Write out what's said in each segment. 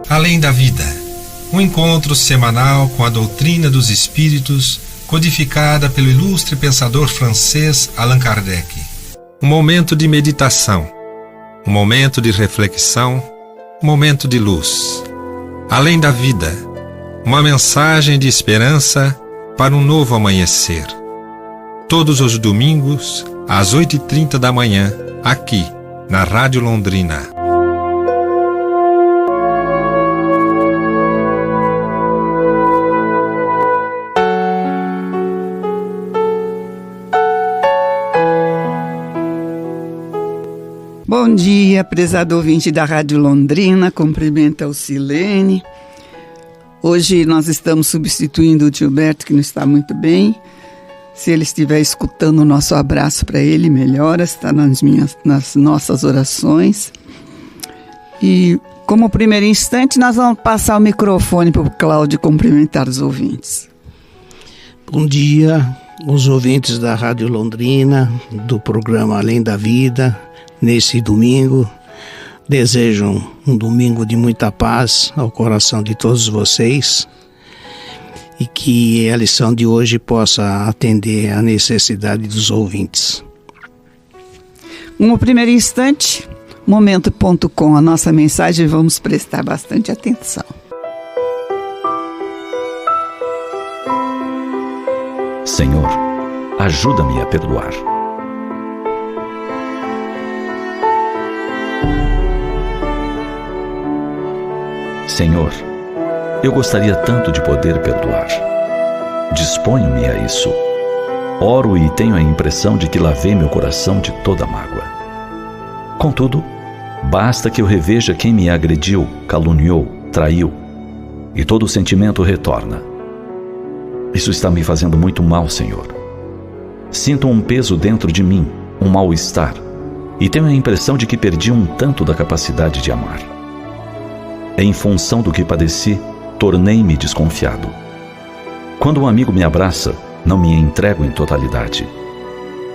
Além da vida, um encontro semanal com a doutrina dos espíritos, codificada pelo ilustre pensador francês Allan Kardec. Um momento de meditação, um momento de reflexão, um momento de luz. Além da vida, uma mensagem de esperança para um novo amanhecer. Todos os domingos, às 8h30 da manhã, aqui, na Rádio Londrina. Bom dia, prezado ouvinte da Rádio Londrina, cumprimenta o Silene. Hoje nós estamos substituindo o Gilberto, que não está muito bem. Se ele estiver escutando, o nosso abraço para ele, melhora, está nas nossas orações. E como primeiro instante, nós vamos passar o microfone para o Cláudio cumprimentar os ouvintes. Bom dia, os ouvintes da Rádio Londrina, do programa Além da Vida. Nesse domingo, desejo um domingo de muita paz ao coração de todos vocês e que a lição de hoje possa atender à necessidade dos ouvintes. No primeiro instante, momento.com, a nossa mensagem, vamos prestar bastante atenção. Senhor, ajuda-me a perdoar. Senhor, eu gostaria tanto de poder perdoar. Disponho-me a isso. Oro e tenho a impressão de que lavei meu coração de toda mágoa. Contudo, basta que eu reveja quem me agrediu, caluniou, traiu, e todo o sentimento retorna. Isso está me fazendo muito mal, Senhor. Sinto um peso dentro de mim, um mal-estar, e tenho a impressão de que perdi um tanto da capacidade de amar. Em função do que padeci, tornei-me desconfiado. Quando um amigo me abraça, não me entrego em totalidade.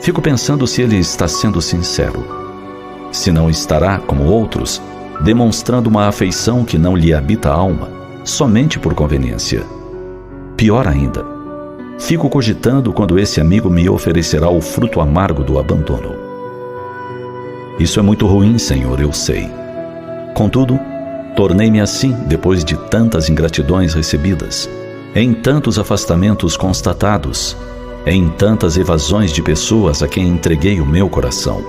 Fico pensando se ele está sendo sincero. Se não estará, como outros, demonstrando uma afeição que não lhe habita a alma, somente por conveniência. Pior ainda, fico cogitando quando esse amigo me oferecerá o fruto amargo do abandono. Isso é muito ruim, Senhor, eu sei. Contudo, tornei-me assim depois de tantas ingratidões recebidas, em tantos afastamentos constatados, em tantas evasões de pessoas a quem entreguei o meu coração.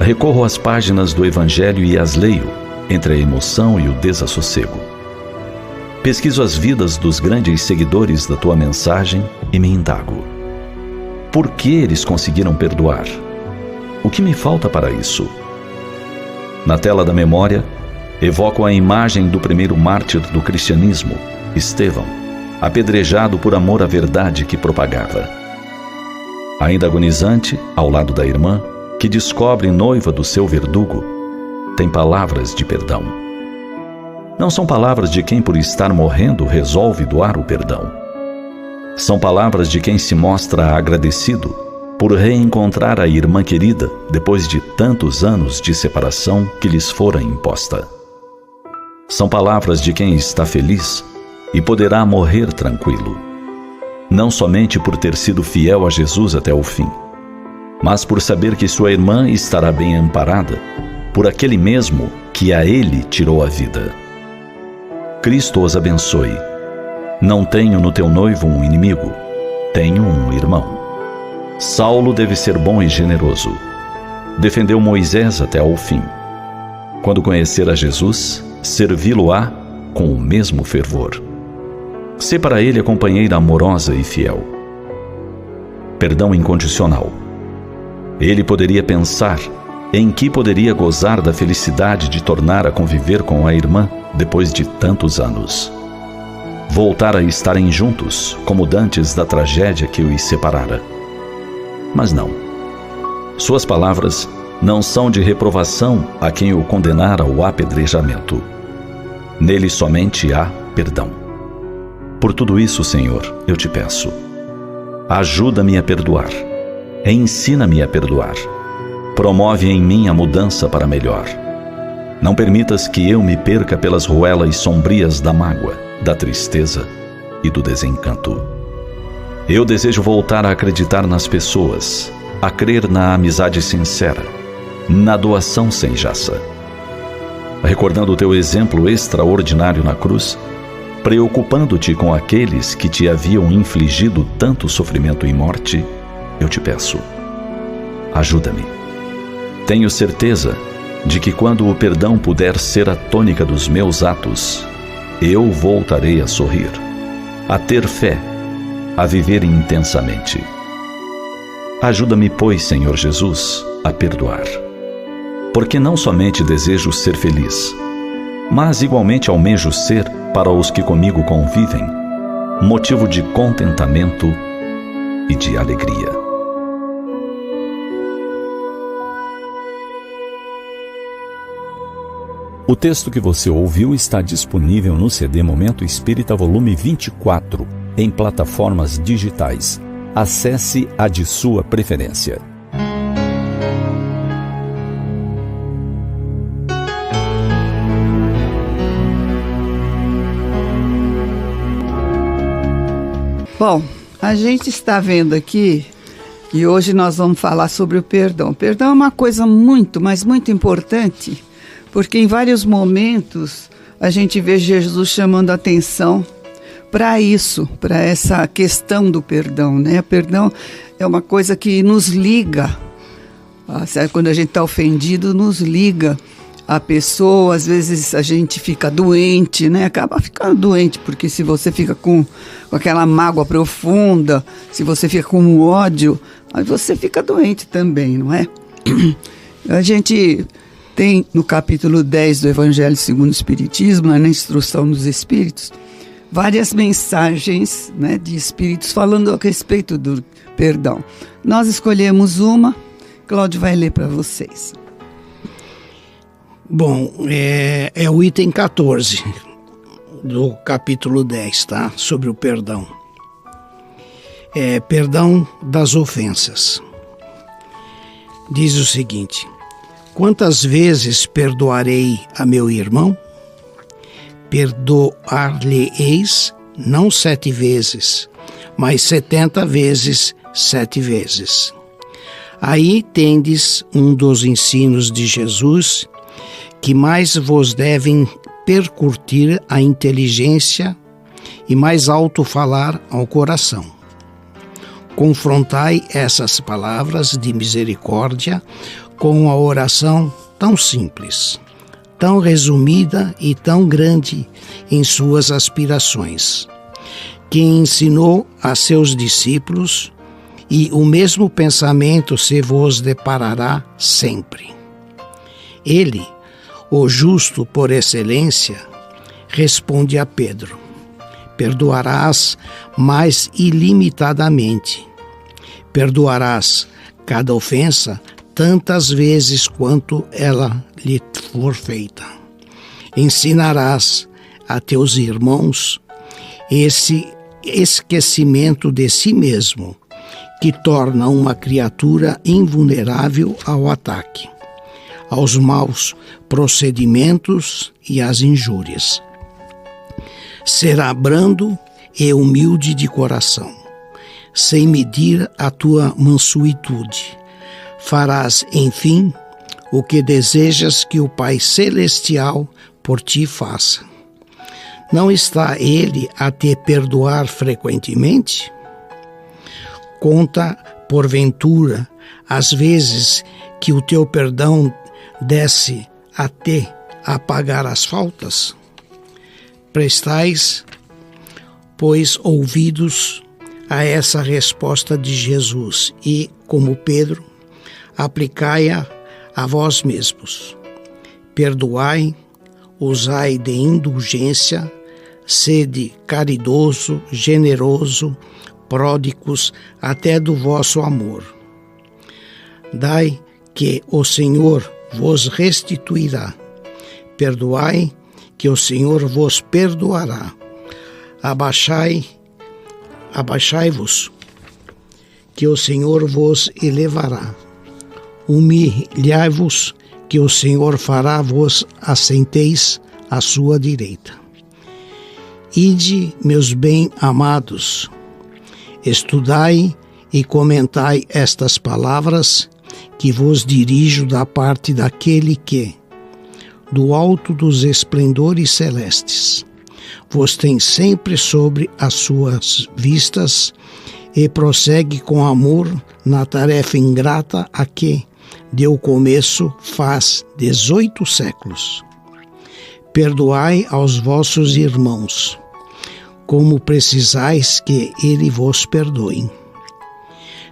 Recorro às páginas do Evangelho e as leio, entre a emoção e o desassossego. Pesquiso as vidas dos grandes seguidores da tua mensagem e me indago. Por que eles conseguiram perdoar? O que me falta para isso? Na tela da memória, evoco a imagem do primeiro mártir do cristianismo, Estevão, apedrejado por amor à verdade que propagava. Ainda agonizante, ao lado da irmã, que descobre noiva do seu verdugo, tem palavras de perdão. Não são palavras de quem por estar morrendo resolve doar o perdão. São palavras de quem se mostra agradecido por reencontrar a irmã querida depois de tantos anos de separação que lhes fora imposta. São palavras de quem está feliz e poderá morrer tranquilo, não somente por ter sido fiel a Jesus até o fim, mas por saber que sua irmã estará bem amparada por aquele mesmo que a ele tirou a vida. Cristo os abençoe. Não tenho no teu noivo um inimigo, tenho um irmão. Saulo deve ser bom e generoso. Defendeu Moisés até ao fim. Quando conhecer a Jesus, servi-lo-á com o mesmo fervor. Sê para ele a companheira amorosa e fiel. Perdão incondicional. Ele poderia pensar em que poderia gozar da felicidade de tornar a conviver com a irmã depois de tantos anos. Voltar a estarem juntos, como dantes da tragédia que os separara. Mas não. Suas palavras não são de reprovação a quem o condenara ao apedrejamento. Nele somente há perdão. Por tudo isso, Senhor, eu te peço. Ajuda-me a perdoar. Ensina-me a perdoar. Promove em mim a mudança para melhor. Não permitas que eu me perca pelas ruelas sombrias da mágoa, da tristeza e do desencanto. Eu desejo voltar a acreditar nas pessoas, a crer na amizade sincera, na doação sem jaça. Recordando o teu exemplo extraordinário na cruz, preocupando-te com aqueles que te haviam infligido tanto sofrimento e morte, eu te peço, ajuda-me. Tenho certeza de que quando o perdão puder ser a tônica dos meus atos, eu voltarei a sorrir, a ter fé, a viver intensamente. Ajuda-me, pois, Senhor Jesus, a perdoar. Porque não somente desejo ser feliz, mas igualmente almejo ser, para os que comigo convivem, motivo de contentamento e de alegria. O texto que você ouviu está disponível no CD Momento Espírita volume 24, em plataformas digitais. Acesse a de sua preferência. Bom, a gente está vendo aqui e hoje nós vamos falar sobre o perdão. O perdão é uma coisa muito, mas muito importante, porque em vários momentos a gente vê Jesus chamando a atenção para isso, para essa questão do perdão, né? O perdão é uma coisa que nos liga, quando a gente está ofendido, nos liga a pessoa. Às vezes a gente fica doente, né? Acaba ficando doente, porque se você fica com aquela mágoa profunda, se você fica com ódio, aí você fica doente também, não é? A gente tem no capítulo 10 do Evangelho segundo o Espiritismo, na Instrução dos Espíritos, várias mensagens, né, de espíritos falando a respeito do perdão. Nós escolhemos uma, Cláudio vai ler para vocês. Bom, é o item 14 do capítulo 10, tá? Sobre o perdão. Perdão das ofensas. Diz o seguinte: quantas vezes perdoarei a meu irmão? Perdoar-lhe-eis não 7 vezes, mas 70 vezes 7 vezes. Aí tendes um dos ensinos de Jesus, que mais vos devem percutir a inteligência e mais alto falar ao coração. Confrontai essas palavras de misericórdia com a oração tão simples, tão resumida e tão grande em suas aspirações, que ensinou a seus discípulos, e o mesmo pensamento se vos deparará sempre. Ele, o justo por excelência, responde a Pedro: perdoarás mais ilimitadamente. Perdoarás cada ofensa tantas vezes quanto ela lhe for feita. Ensinarás a teus irmãos esse esquecimento de si mesmo, que torna uma criatura invulnerável ao ataque, aos maus procedimentos e às injúrias. Será brando e humilde de coração, sem medir a tua mansuetude. Farás, enfim, o que desejas que o Pai Celestial por ti faça. Não está Ele a te perdoar frequentemente? Conta, porventura, as vezes que o teu perdão desce até a pagar as faltas? Prestais, pois, ouvidos a essa resposta de Jesus e, como Pedro, aplicai-a a vós mesmos. Perdoai, usai de indulgência, sede caridoso, generoso, pródigos até do vosso amor. Dai que o Senhor vos restituirá. Perdoai, que o Senhor vos perdoará. Abaixai-vos, que o Senhor vos elevará. Humilhai-vos, que o Senhor fará vos assenteis à sua direita. Ide, meus bem-amados, estudai e comentai estas palavras que vos dirijo da parte daquele que, do alto dos esplendores celestes, vos tem sempre sobre as suas vistas e prossegue com amor na tarefa ingrata a que deu começo faz 18 séculos. Perdoai aos vossos irmãos, como precisais que ele vos perdoe.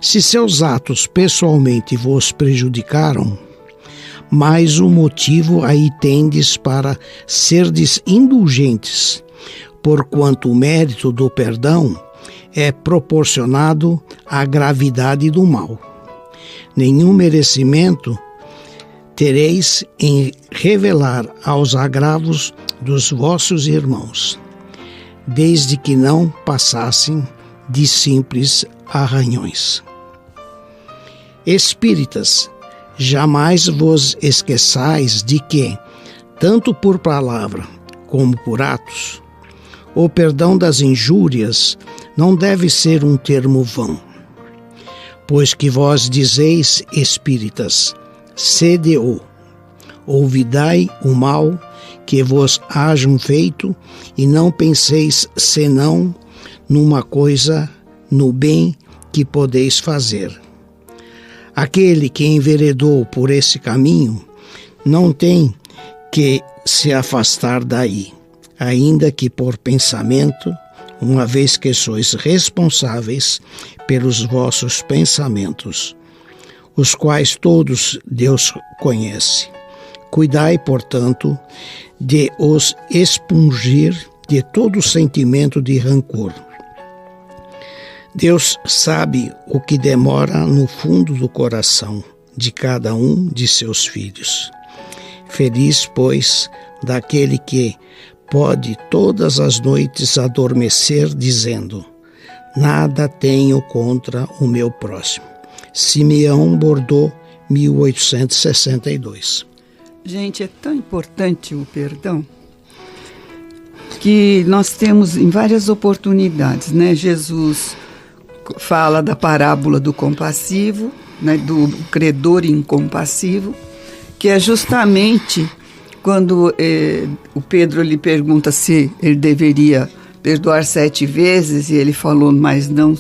Se seus atos pessoalmente vos prejudicaram, mais um motivo aí tendes para serdes indulgentes, porquanto o mérito do perdão é proporcionado à gravidade do mal. Nenhum merecimento tereis em revelar aos agravos dos vossos irmãos, desde que não passassem de simples arranhões. Espíritas, jamais vos esqueçais de que, tanto por palavra como por atos, o perdão das injúrias não deve ser um termo vão. Pois que vós dizeis, espíritas, sede-o, ouvidai o mal que vos hajam feito e não penseis senão numa coisa, no bem que podeis fazer. Aquele que enveredou por esse caminho não tem que se afastar daí, ainda que por pensamento, uma vez que sois responsáveis pelos vossos pensamentos, os quais todos Deus conhece. Cuidai, portanto, de os expungir de todo sentimento de rancor. Deus sabe o que demora no fundo do coração de cada um de seus filhos. Feliz, pois, daquele que pode todas as noites adormecer dizendo: nada tenho contra o meu próximo. Simeão Bordeaux, 1862. Gente, é tão importante o perdão que nós temos em várias oportunidades, né? Jesus fala da parábola do compassivo, né? Do credor incompassivo, que é justamente quando o Pedro lhe pergunta se ele deveria perdoar 7 vezes, e ele falou, mas não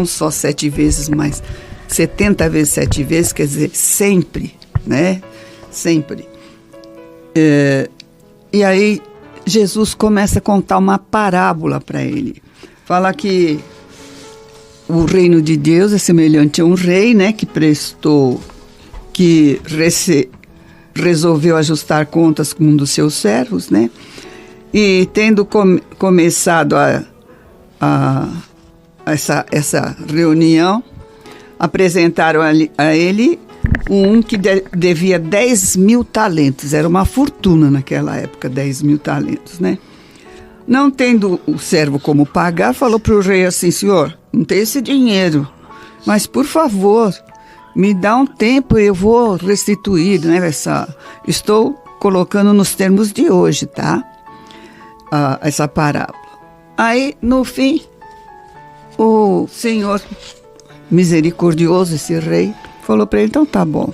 só 7 vezes, mas 70 vezes 7 vezes, quer dizer, sempre, né? Sempre. E aí Jesus começa a contar uma parábola para ele. Fala que o reino de Deus é semelhante a um rei, né, que resolveu ajustar contas com um dos seus servos, né? E tendo começado essa reunião, apresentaram a ele um que devia 10.000 talentos. Era uma fortuna naquela época, 10.000 talentos, né? Não tendo o servo como pagar, falou para o rei assim: senhor, não tem esse dinheiro, mas por favor, me dá um tempo e eu vou restituir, né? Estou colocando nos termos de hoje, tá? Essa parábola. Aí, no fim, o Senhor misericordioso, esse rei, falou para ele: então tá bom,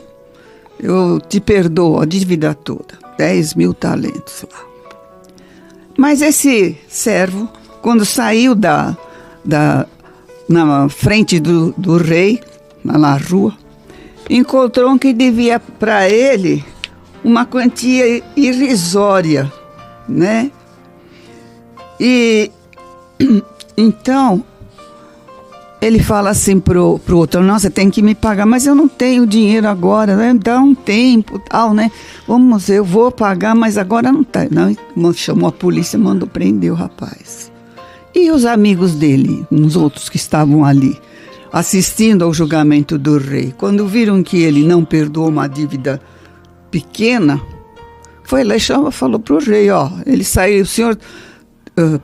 eu te perdoo a dívida toda, 10.000 talentos lá. Mas esse servo, quando saiu na frente do rei, na rua, encontrou um que devia para ele uma quantia irrisória, né? E então ele fala assim pro outro: não, você tem que me pagar, mas eu não tenho dinheiro agora, né? Dá um tempo, tal, né? Eu vou pagar, mas agora não tá. Não, chamou a polícia, mandou prender o rapaz. E os amigos dele, uns outros que estavam ali, assistindo ao julgamento do rei, quando viram que ele não perdoou uma dívida pequena, foi lá e falou pro rei: ó, ele saiu, o senhor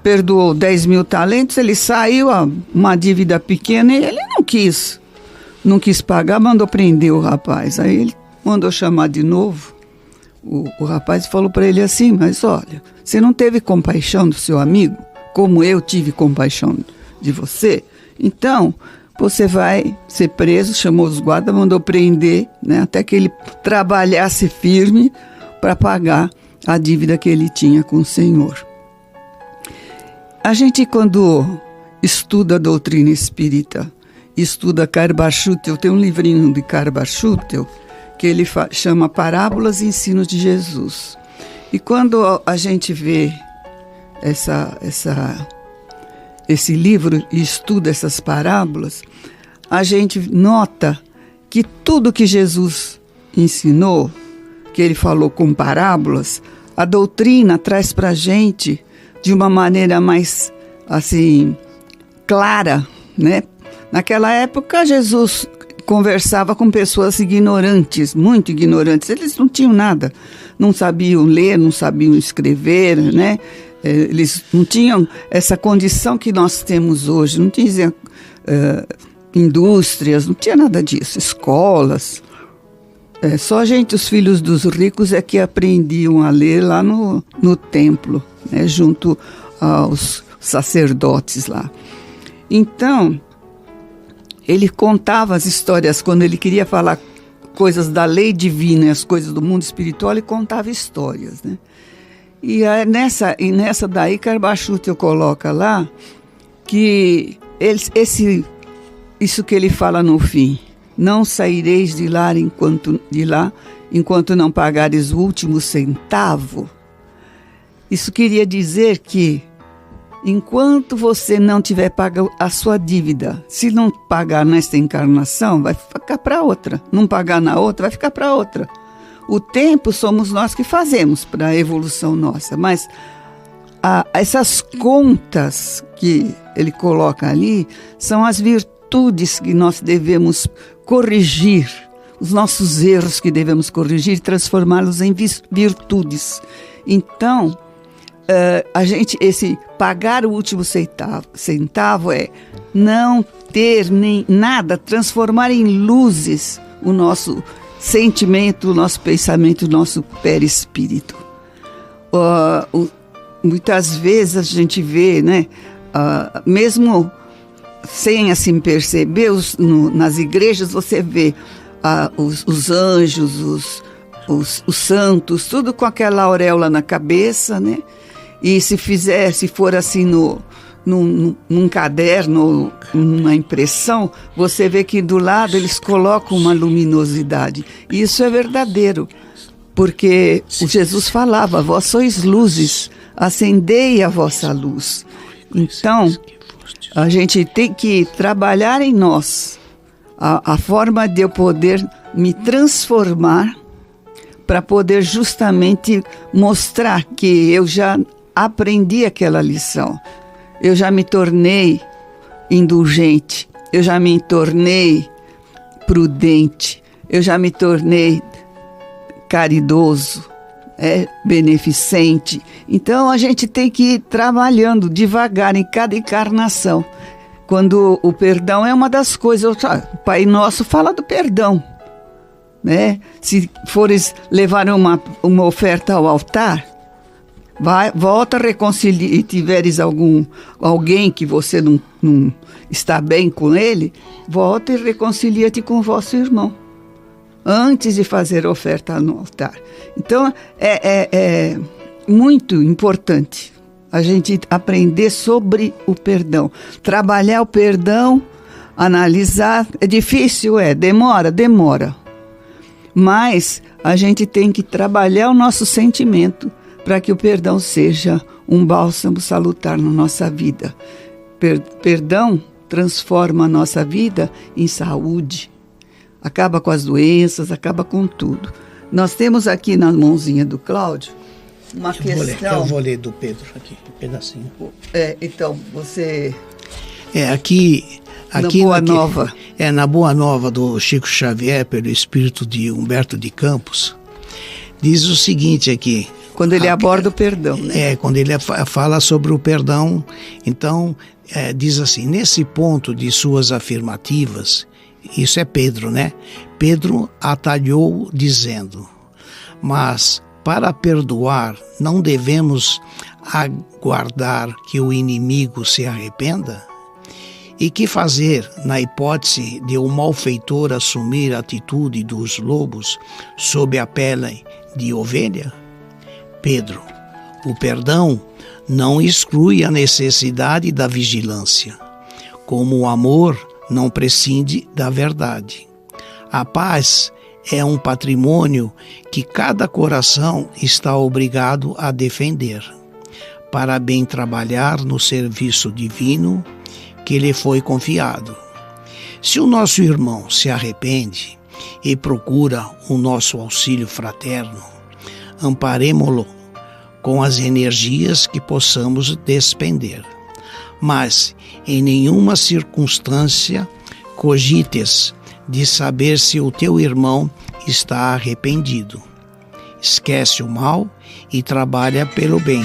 perdoou 10.000 talentos, ele saiu uma dívida pequena e ele não quis pagar, mandou prender o rapaz. Aí ele mandou chamar de novo o rapaz falou para ele assim: mas olha, você não teve compaixão do seu amigo, como eu tive compaixão de você? Então, você vai ser preso. Chamou os guardas, mandou prender, né, até que ele trabalhasse firme para pagar a dívida que ele tinha com o Senhor. A gente, quando estuda a doutrina espírita, estuda Karl Barchutel, tem um livrinho de Karl Barchutel que ele chama Parábolas e Ensinos de Jesus. E quando a gente vê esse livro e estuda essas parábolas, a gente nota que tudo que Jesus ensinou, que ele falou com parábolas, a doutrina traz para a gente de uma maneira mais, assim, clara, né? Naquela época, Jesus conversava com pessoas ignorantes, muito ignorantes. Eles não tinham nada, não sabiam ler, não sabiam escrever, né? Eles não tinham essa condição que nós temos hoje, não tinham indústrias, não tinha nada disso, escolas. Só os filhos dos ricos é que aprendiam a ler lá no templo, né, junto aos sacerdotes lá. Então, ele contava as histórias, quando ele queria falar coisas da lei divina e as coisas do mundo espiritual, ele contava histórias, né? E nessa daí, Karl Barchutel coloca lá que isso que ele fala no fim: não saireis de lá enquanto não pagares o último centavo. Isso queria dizer que enquanto você não tiver pago a sua dívida, se não pagar nesta encarnação, vai ficar para outra. Não pagar na outra, vai ficar para outra. O tempo somos nós que fazemos para a evolução nossa, mas essas contas que ele coloca ali são as virtudes que nós devemos corrigir, os nossos erros que devemos corrigir e transformá-los em virtudes. Então, esse pagar o último centavo é não ter nem nada, transformar em luzes o nosso sentimento, o nosso pensamento, o nosso perispírito. Muitas vezes a gente vê, né, mesmo sem assim perceber, nas igrejas você vê os anjos, os santos, tudo com aquela auréola na cabeça, né? E se for assim num caderno, numa impressão, você vê que do lado eles colocam uma luminosidade. E isso é verdadeiro, porque o Jesus falava: vós sois luzes, acendei a vossa luz. Então, a gente tem que trabalhar em nós a forma de eu poder me transformar para poder justamente mostrar que eu já aprendi aquela lição. Eu já me tornei indulgente, eu já me tornei prudente, eu já me tornei caridoso, beneficente. Então a gente tem que ir trabalhando devagar em cada encarnação. Quando o perdão é uma das coisas, o Pai Nosso fala do perdão, né? Se fores levar uma oferta ao altar, volta, reconcilia, e tiveres alguém que você não está bem com ele, volta e reconcilia-te com o vosso irmão, antes de fazer a oferta no altar. Então, é muito importante a gente aprender sobre o perdão, trabalhar o perdão, analisar. É difícil, demora, mas a gente tem que trabalhar o nosso sentimento para que o perdão seja um bálsamo salutar na nossa vida. Perdão transforma a nossa vida em saúde, acaba com as doenças, acaba com tudo. Nós temos aqui na mãozinha do Cláudio uma questão... Eu vou ler do Pedro aqui, um pedacinho. Então, você... Aqui na Boa Nova. Na Boa Nova do Chico Xavier, pelo espírito de Humberto de Campos, diz o seguinte aqui... Quando ele aborda o perdão, né? Quando ele fala sobre o perdão, então diz assim: nesse ponto de suas afirmativas, isso é Pedro, né? Pedro atalhou dizendo: mas para perdoar, não devemos aguardar que o inimigo se arrependa? E que fazer na hipótese de um malfeitor assumir a atitude dos lobos sob a pele de ovelha? Pedro, o perdão não exclui a necessidade da vigilância, como o amor não prescinde da verdade. A paz é um patrimônio que cada coração está obrigado a defender, para bem trabalhar no serviço divino que lhe foi confiado. Se o nosso irmão se arrepende e procura o nosso auxílio fraterno, amparemo-lo com as energias que possamos despender. Mas, em nenhuma circunstância, cogites de saber se o teu irmão está arrependido. Esquece o mal e trabalha pelo bem.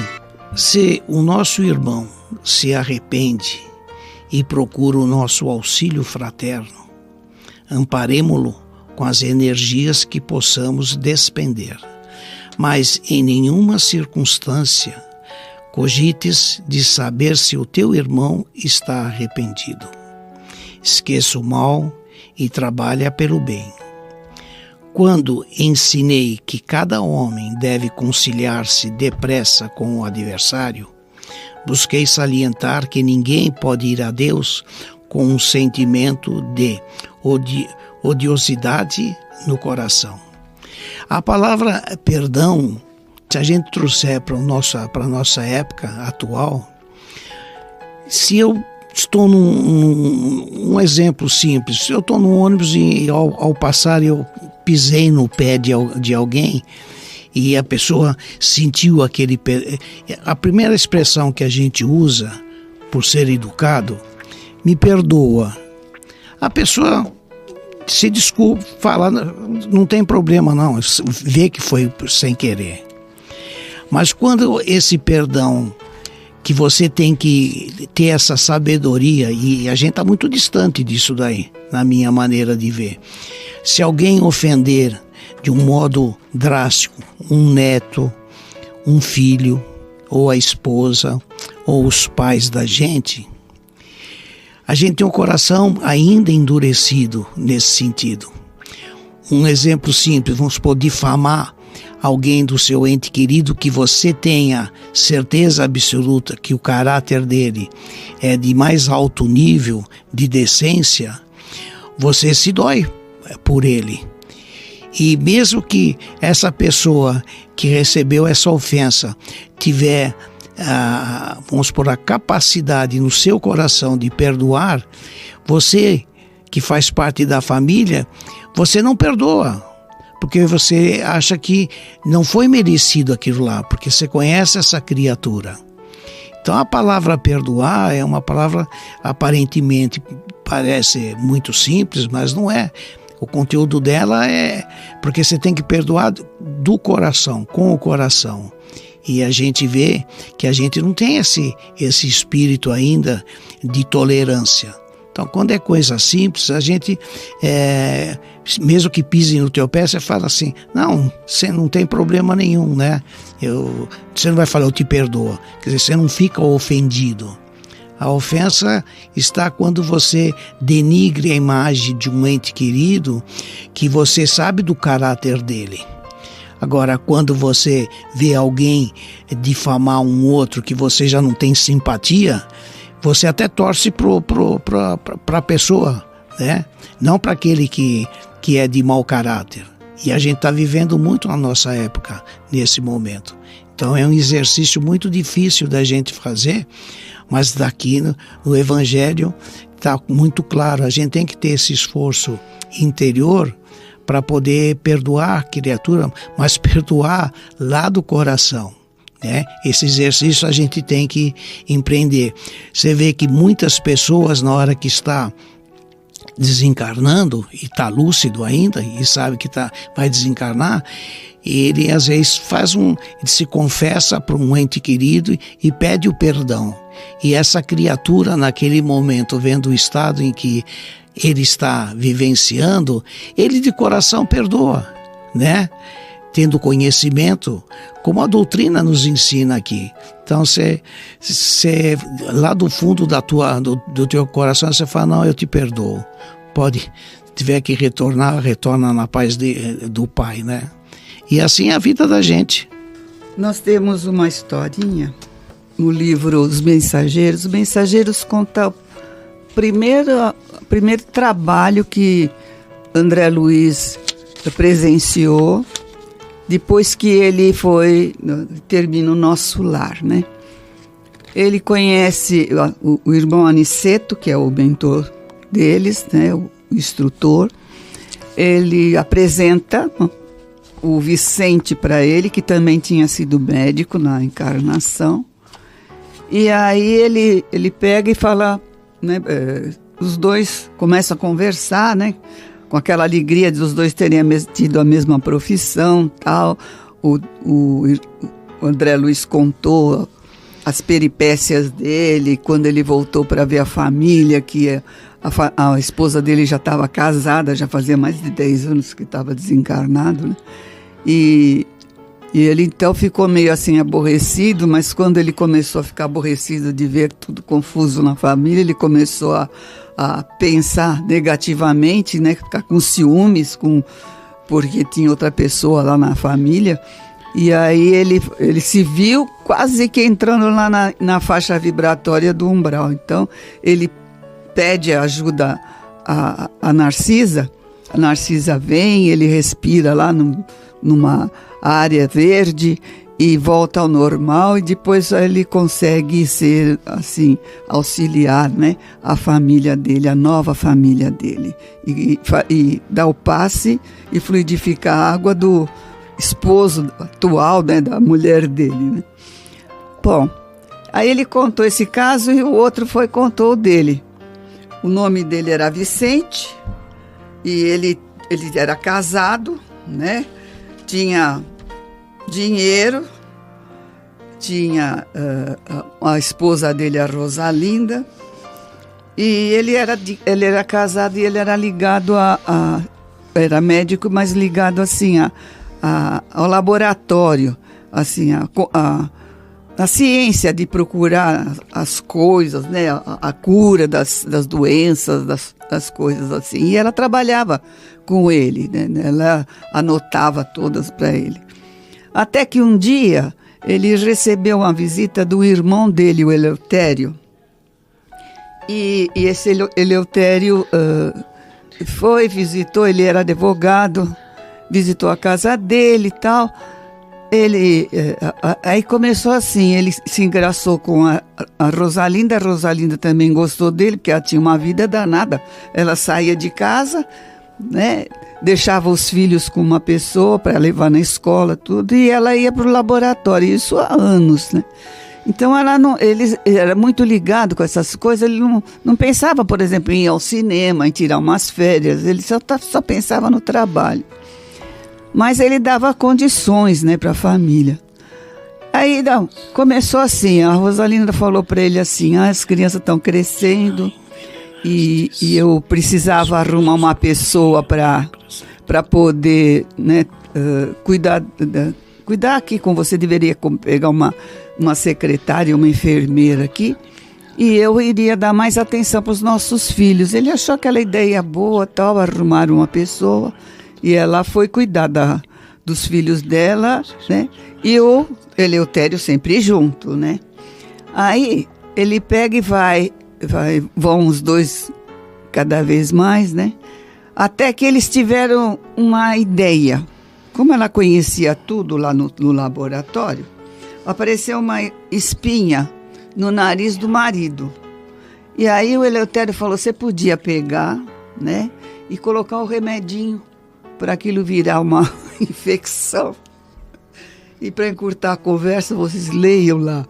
Se o nosso irmão se arrepende e procura o nosso auxílio fraterno, amparemo-lo com as energias que possamos despender. Mas em nenhuma circunstância cogites de saber se o teu irmão está arrependido. Esqueça o mal e trabalha pelo bem. Quando ensinei que cada homem deve conciliar-se depressa com o adversário, busquei salientar que ninguém pode ir a Deus com um sentimento de odiosidade no coração. A palavra perdão, se a gente trouxer para a nossa época atual, se eu estou um exemplo simples, se eu estou no ônibus e ao passar eu pisei no pé de alguém e a pessoa sentiu aquele pé, a primeira expressão que a gente usa, por ser educado, me perdoa. A pessoa se desculpa, fala, não tem problema não, vê que foi sem querer. Mas quando esse perdão, que você tem que ter essa sabedoria, e a gente está muito distante disso daí, na minha maneira de ver. Se alguém ofender de um modo drástico um neto, um filho, ou a esposa, ou os pais da gente, a gente tem um coração ainda endurecido nesse sentido. Um exemplo simples, vamos supor, difamar alguém do seu ente querido que você tenha certeza absoluta que o caráter dele é de mais alto nível de decência, você se dói por ele. E mesmo que essa pessoa que recebeu essa ofensa tiver, vamos supor, a capacidade no seu coração de perdoar, você que faz parte da família, você não perdoa. Porque você acha que não foi merecido aquilo lá, porque você conhece essa criatura. Então a palavra perdoar é uma palavra aparentemente parece muito simples, mas não é. O conteúdo dela é porque você tem que perdoar do coração, com o coração. E a gente vê que a gente não tem esse espírito ainda de tolerância. Então, quando é coisa simples, a gente, mesmo que pise no teu pé, você fala assim, não, você não tem problema nenhum, né? Você não vai falar, eu te perdoo. Quer dizer, você não fica ofendido. A ofensa está quando você denigre a imagem de um ente querido que você sabe do caráter dele. Agora, quando você vê alguém difamar um outro que você já não tem simpatia, você até torce para a pessoa, né? Não para aquele que é de mau caráter. E a gente está vivendo muito na nossa época, nesse momento. Então é um exercício muito difícil da gente fazer, mas daqui no Evangelho está muito claro. A gente tem que ter esse esforço interior para poder perdoar a criatura, mas perdoar lá do coração. Esse exercício a gente tem que empreender. Você vê que muitas pessoas, na hora que está desencarnando e está lúcido ainda e sabe que vai desencarnar, ele às vezes ele se confessa para um ente querido e pede o perdão. E essa criatura, naquele momento, vendo o estado em que ele está vivenciando, ele de coração perdoa, né? tendo conhecimento, como a doutrina nos ensina aqui. Então, você lá do fundo do teu coração, você fala, não, eu te perdoo. Se tiver que retornar, retorna na paz do Pai, né? E assim é a vida da gente. Nós temos uma historinha no livro Os Mensageiros. Os Mensageiros conta o primeiro trabalho que André Luiz presenciou depois que ele termina o Nosso Lar, né? Ele conhece o irmão Aniceto, que é o mentor deles, né? O instrutor. Ele apresenta o Vicente para ele, que também tinha sido médico na encarnação. E aí ele pega e fala, né? Os dois começam a conversar, né? Com aquela alegria de os dois terem tido a mesma profissão, tal. O André Luiz contou as peripécias dele, quando ele voltou para ver a família, que a esposa dele já estava casada, já fazia mais de 10 anos que estava desencarnado, né? E ele então ficou meio assim aborrecido, mas quando ele começou a ficar aborrecido de ver tudo confuso na família, ele começou a pensar negativamente, né? Ficar com ciúmes, porque tinha outra pessoa lá na família. E aí ele se viu quase que entrando lá na faixa vibratória do umbral. Então ele pede ajuda a Narcisa. A Narcisa vem, ele respira lá numa área verde e volta ao normal, e depois ele consegue ser, assim, auxiliar, né, a família dele, a nova família dele, e dar o passe e fluidificar a água do esposo atual, né, da mulher dele, né. Bom, aí ele contou esse caso e o outro contou o dele. O nome dele era Vicente e ele era casado, né, tinha dinheiro, tinha a esposa dele, a Rosalinda, e ele era casado e ele era ligado era médico, mas ligado assim ao laboratório, assim, a ciência de procurar as coisas, né, a cura das doenças, das coisas assim. E ela trabalhava com ele, né, ela anotava todas para ele. Até que um dia ele recebeu uma visita do irmão dele, o Eleutério. E esse Eleutério visitou, ele era advogado, visitou a casa dele e tal. Aí começou assim, ele se engraçou com a Rosalinda. A Rosalinda também gostou dele, porque ela tinha uma vida danada. Ela saía de casa, né, deixava os filhos com uma pessoa para levar na escola, tudo, e ela ia para o laboratório, isso há anos, né? Então ele era muito ligado com essas coisas, ele não pensava, por exemplo, em ir ao cinema, em tirar umas férias, ele só pensava no trabalho. Mas ele dava condições, né, para a família. Aí começou assim, a Rosalinda falou para ele assim, as crianças estão crescendo, e eu precisava arrumar uma pessoa para poder, né, cuidar aqui com você. Deveria pegar uma secretária, uma enfermeira aqui, e eu iria dar mais atenção para os nossos filhos. Ele achou aquela ideia boa, tal, arrumar uma pessoa, e ela foi cuidar dos filhos dela, né, e o Eleutério sempre junto, né. Aí ele pega e vão os dois cada vez mais, né? Até que eles tiveram uma ideia. Como ela conhecia tudo lá no laboratório, apareceu uma espinha no nariz do marido. E aí o Eleutério falou, você podia pegar, né, e colocar o remedinho para aquilo virar uma infecção. E para encurtar a conversa, vocês leiam lá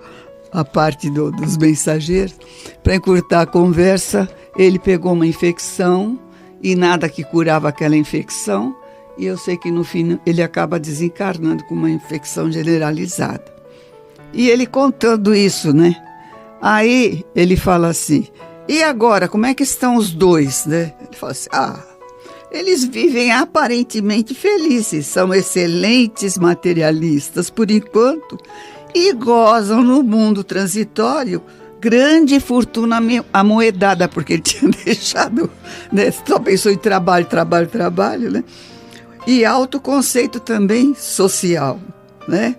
a parte dos mensageiros. Para encurtar a conversa, ele pegou uma infecção e nada que curava aquela infecção. E eu sei que no fim ele acaba desencarnando com uma infecção generalizada. E ele contando isso, né? Aí ele fala assim, e agora, como é que estão os dois, né? Ele fala assim, eles vivem aparentemente felizes, são excelentes materialistas por enquanto e gozam no mundo transitório grande fortuna amoedada, porque ele tinha deixado, né, só pensou em trabalho, né? E autoconceito também social, né?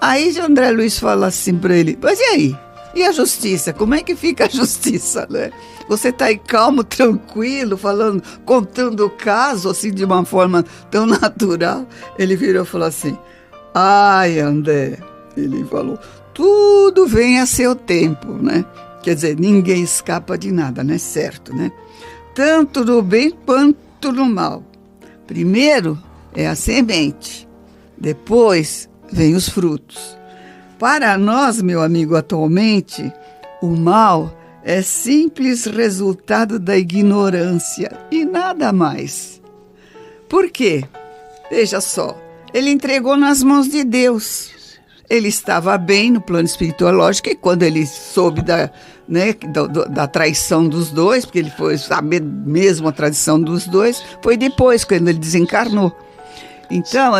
Aí André Luiz fala assim para ele, mas e aí? E a justiça? Como é que fica a justiça, né? Você está aí calmo, tranquilo, falando, contando o caso assim de uma forma tão natural. Ele virou e falou assim, ai, André, ele falou, tudo vem a seu tempo, né? Quer dizer, ninguém escapa de nada, né? Certo, né? Tanto no bem quanto no mal. Primeiro é a semente, depois vem os frutos. Para nós, meu amigo, atualmente, o mal é simples resultado da ignorância e nada mais. Por quê? Veja só, ele entregou nas mãos de Deus. Ele estava bem no plano espiritual, lógico, e quando ele soube da traição dos dois, porque ele foi saber mesmo a traição dos dois, foi depois, quando ele desencarnou. Então,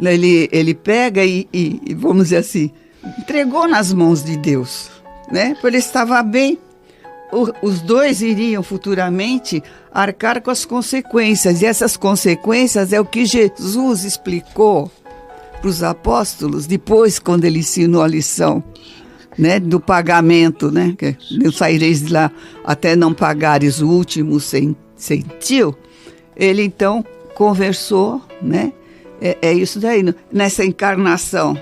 ele pega e, vamos dizer assim, entregou nas mãos de Deus, né? Porque ele estava bem. Os dois iriam futuramente arcar com as consequências, e essas consequências é o que Jesus explicou para os apóstolos, depois quando ele ensinou a lição, né, do pagamento, né, que não saireis de lá até não pagares o último centil. Ele então conversou, né, é isso daí, nessa encarnação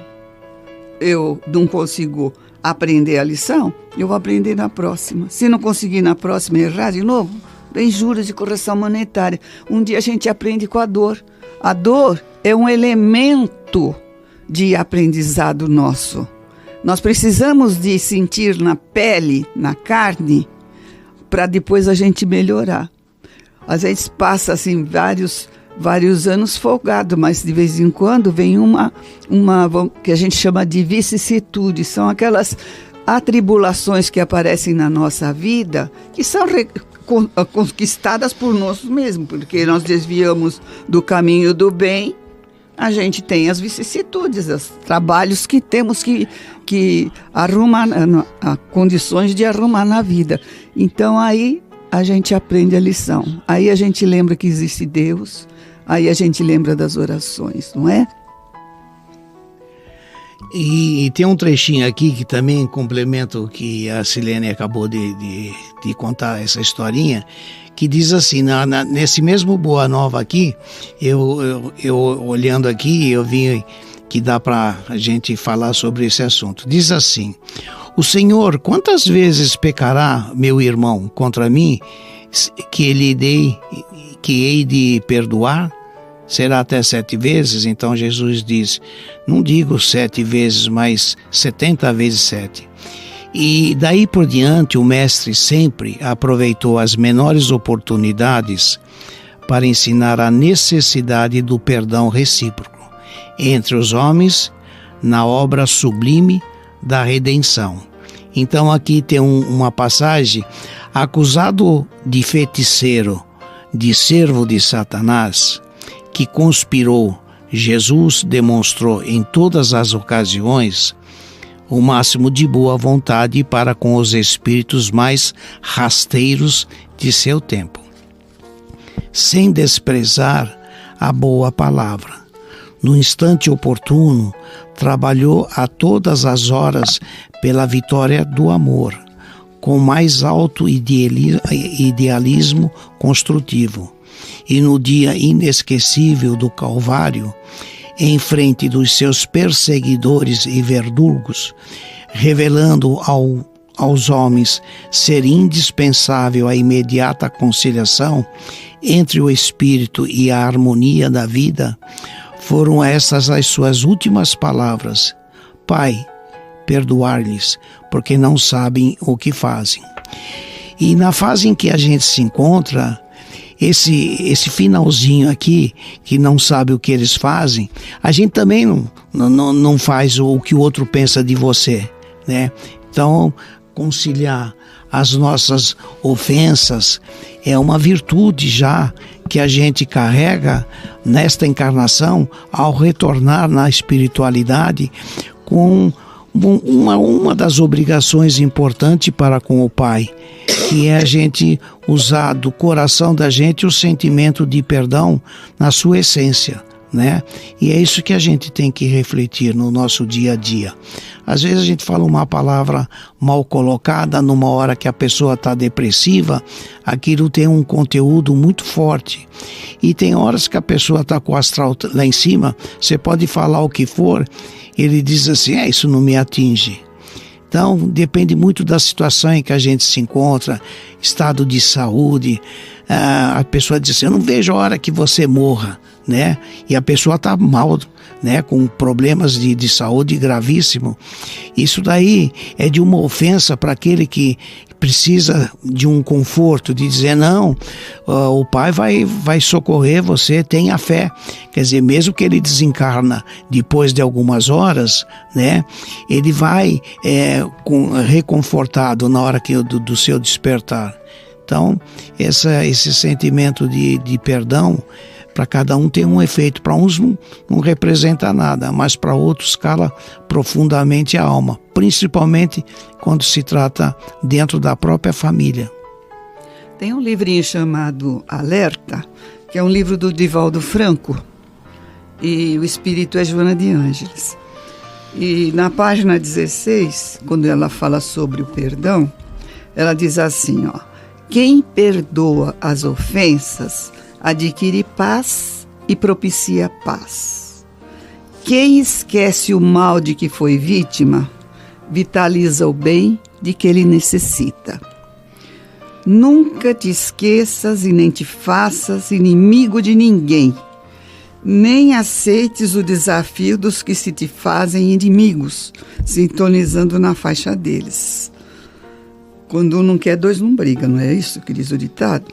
eu não consigo aprender a lição, eu vou aprender na próxima. Se não conseguir na próxima errar de novo, tem juros de correção monetária. Um dia a gente aprende com a dor. A dor é um elemento de aprendizado nosso. Nós precisamos de sentir na pele, na carne, para depois a gente melhorar. Às vezes passa assim vários anos folgado, mas de vez em quando vem uma que a gente chama de vicissitude. São aquelas atribulações que aparecem na nossa vida, que são conquistadas por nós mesmos, porque nós desviamos do caminho do bem. A gente tem as vicissitudes, os trabalhos que temos que arrumar, condições de arrumar na vida. Então aí a gente aprende a lição, aí a gente lembra que existe Deus, aí a gente lembra das orações, não é? E tem um trechinho aqui que também complementa o que a Silene acabou de contar, essa historinha, que diz assim, nesse mesmo Boa Nova aqui, eu olhando aqui, eu vi que dá para a gente falar sobre esse assunto. Diz assim, o Senhor, quantas vezes pecará meu irmão contra mim, que hei de perdoar? Será até 7 vezes? Então Jesus diz, não digo 7 vezes, mas 70 vezes 7. E daí por diante o mestre sempre aproveitou as menores oportunidades para ensinar a necessidade do perdão recíproco entre os homens na obra sublime da redenção. Então aqui tem uma passagem, acusado de feiticeiro, de servo de Satanás, que conspirou, Jesus demonstrou em todas as ocasiões o máximo de boa vontade para com os espíritos mais rasteiros de seu tempo, sem desprezar a boa palavra. No instante oportuno, trabalhou a todas as horas pela vitória do amor, com mais alto idealismo construtivo. E no dia inesquecível do Calvário, em frente dos seus perseguidores e verdugos, revelando aos homens ser indispensável a imediata conciliação entre o espírito e a harmonia da vida, foram essas as suas últimas palavras: Pai, perdoar-lhes, porque não sabem o que fazem. E na fase em que a gente se encontra, esse finalzinho aqui, que não sabe o que eles fazem, a gente também não faz o que o outro pensa de você, né? Então, conciliar as nossas ofensas é uma virtude já que a gente carrega nesta encarnação ao retornar na espiritualidade com uma das obrigações importantes para com o Pai, que é a gente usar do coração da gente o sentimento de perdão na sua essência, né? E é isso que a gente tem que refletir no nosso dia a dia. Às vezes a gente fala uma palavra mal colocada numa hora que a pessoa está depressiva, aquilo tem um conteúdo muito forte. E tem horas que a pessoa está com o astral lá em cima, você pode falar o que for, ele diz assim, isso não me atinge. Então, depende muito da situação em que a gente se encontra, estado de saúde. A pessoa diz assim, eu não vejo a hora que você morra, né? E a pessoa está mal, né? Com problemas de saúde gravíssimo. Isso daí é de uma ofensa para aquele que precisa de um conforto, de dizer, não, o Pai vai socorrer você, tenha fé. Quer dizer, mesmo que ele desencarna depois de algumas horas, né? Ele vai reconfortado na hora do seu despertar. Então, esse sentimento de perdão, para cada um tem um efeito. Para uns não representa nada, mas para outros cala profundamente a alma, principalmente quando se trata dentro da própria família. Tem um livrinho chamado Alerta, que é um livro do Divaldo Franco, e o espírito é Joana de Ângeles. E na página 16, quando ela fala sobre o perdão, ela diz assim, quem perdoa as ofensas adquire paz e propicia paz. Quem esquece o mal de que foi vítima, vitaliza o bem de que ele necessita. Nunca te esqueças e nem te faças inimigo de ninguém, nem aceites o desafio dos que se te fazem inimigos, sintonizando na faixa deles. Quando um não quer, dois não brigam, não é isso que diz o ditado?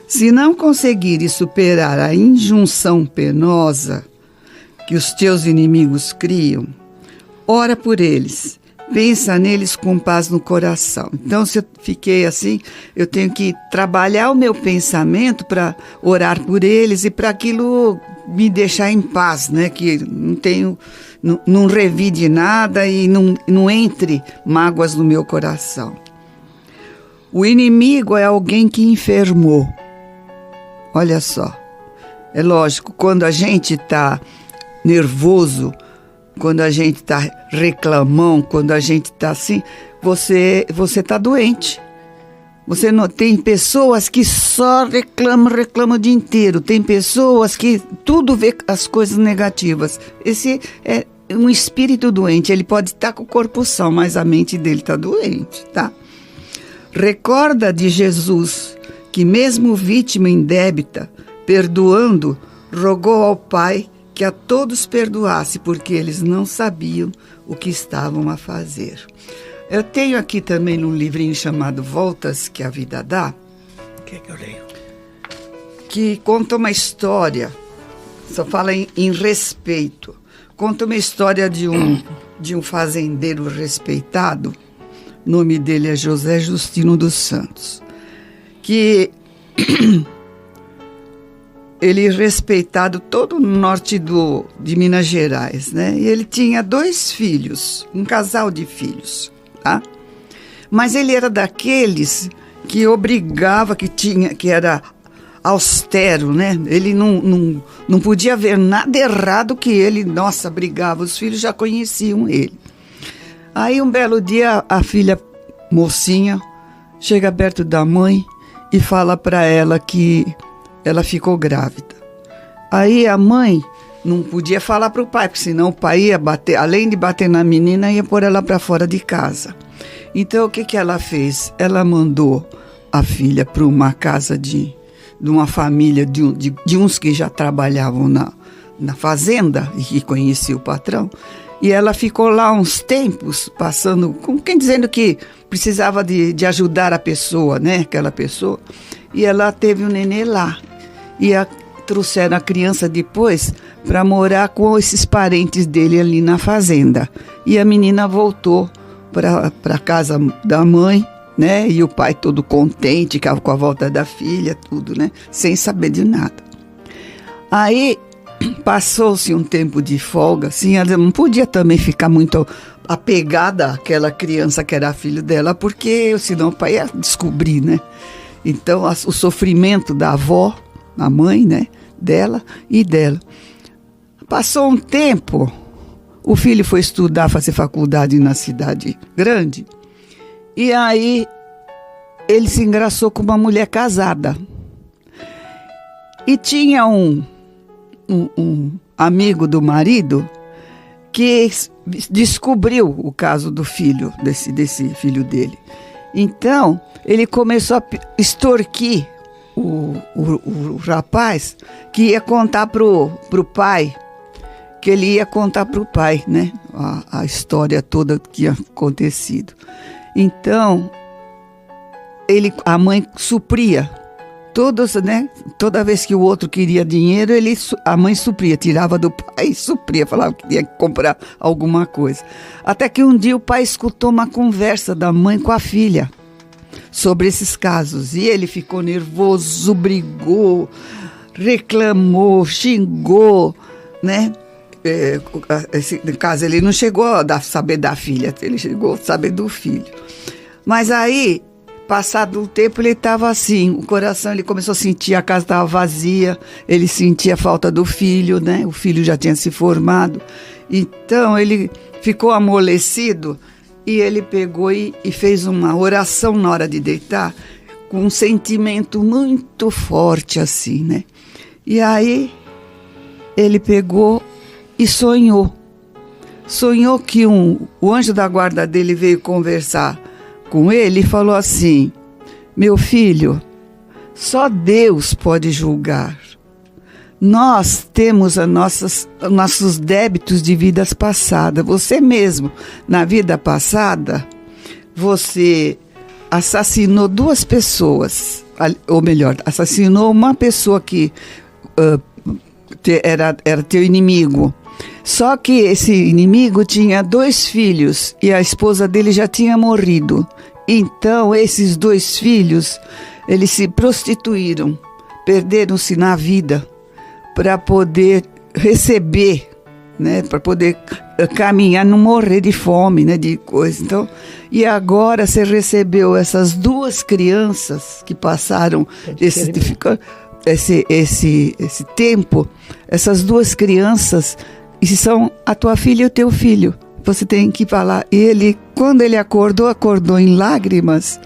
Se não conseguires superar a injunção penosa que os teus inimigos criam, ora por eles, pensa neles com paz no coração. Então, se eu fiquei assim, eu tenho que trabalhar o meu pensamento para orar por eles e para aquilo me deixar em paz, né? Que não revide nada e não entre mágoas no meu coração. O inimigo é alguém que enfermou. Olha só, é lógico, quando a gente está nervoso, quando a gente está reclamão, quando a gente está assim, você está doente. Você não tem pessoas que só reclamam o dia inteiro. Tem pessoas que tudo vê as coisas negativas. Esse é um espírito doente. Ele pode estar com o corpo são, mas a mente dele está doente, tá? Recorda de Jesus que mesmo vítima indébita, perdoando, rogou ao Pai que a todos perdoasse, porque eles não sabiam o que estavam a fazer. Eu tenho aqui também um livrinho chamado Voltas que a Vida Dá, que eu leio? Que conta uma história, só fala em respeito. Conta uma história de um fazendeiro respeitado, o nome dele é José Justino dos Santos, que ele respeitado todo o norte de Minas Gerais, né? E ele tinha 2 filhos, um casal de filhos, tá? Mas ele era daqueles que obrigava, que era austero, né? Ele não podia ver nada errado que ele, brigava. Os filhos já conheciam ele. Aí um belo dia a filha mocinha chega perto da mãe e fala para ela que ela ficou grávida. Aí a mãe não podia falar para o pai, porque senão o pai ia bater, além de bater na menina, ia pôr ela para fora de casa. Então o que ela fez? Ela mandou a filha para uma casa de uma família de uns que já trabalhavam na fazenda e que conhecia o patrão. E ela ficou lá uns tempos, passando, como quem dizendo que precisava de ajudar a pessoa, né? Aquela pessoa. E ela teve o nenê lá. E trouxeram a criança depois para morar com esses parentes dele ali na fazenda. E a menina voltou para a casa da mãe né? E o pai todo contente com a volta da filha, tudo, né? Sem saber de nada. Aí passou-se um tempo de folga, assim, ela não podia também ficar muito apegada àquela criança que era filho dela, porque senão o pai ia descobrir, né? Então, o sofrimento da avó, a mãe, né, dela e dela. Passou um tempo, o filho foi estudar, fazer faculdade na cidade grande, e aí ele se engraçou com uma mulher casada. E tinha um amigo do marido que descobriu o caso do filho, desse filho dele. Então, ele começou a extorquir o rapaz, que ia contar pro pai, que ele ia contar pro pai, né? A história toda que tinha acontecido. Então, a mãe supria. Toda vez que o outro queria dinheiro, a mãe supria, tirava do pai e supria, falava que tinha que comprar alguma coisa. Até que um dia o pai escutou uma conversa da mãe com a filha sobre esses casos. E ele ficou nervoso, brigou, reclamou, xingou, né? No caso, ele não chegou a saber da filha, ele chegou a saber do filho. Mas aí, passado um tempo, ele estava assim, o coração, ele começou a sentir, a casa estava vazia, ele sentia a falta do filho, né? O filho já tinha se formado. Então, ele ficou amolecido e ele pegou e fez uma oração na hora de deitar, com um sentimento muito forte assim, né? E aí, ele pegou e sonhou. Sonhou que o anjo da guarda dele veio conversar com ele e falou assim: meu filho, só Deus pode julgar. Nós temos nossos débitos de vidas passadas. Você mesmo, na vida passada, você assassinou 2 pessoas, ou melhor, assassinou uma pessoa que era teu inimigo. Só que esse inimigo tinha 2 filhos e a esposa dele já tinha morrido. Então, esses 2 filhos, eles se prostituíram, perderam-se na vida para poder receber, né, para poder caminhar, não morrer de fome, né, de coisa. Então, e agora você recebeu essas 2 crianças que passaram esse tempo, essas 2 crianças, e são a tua filha e o teu filho. Você tem que falar. Ele, quando ele acordou em lágrimas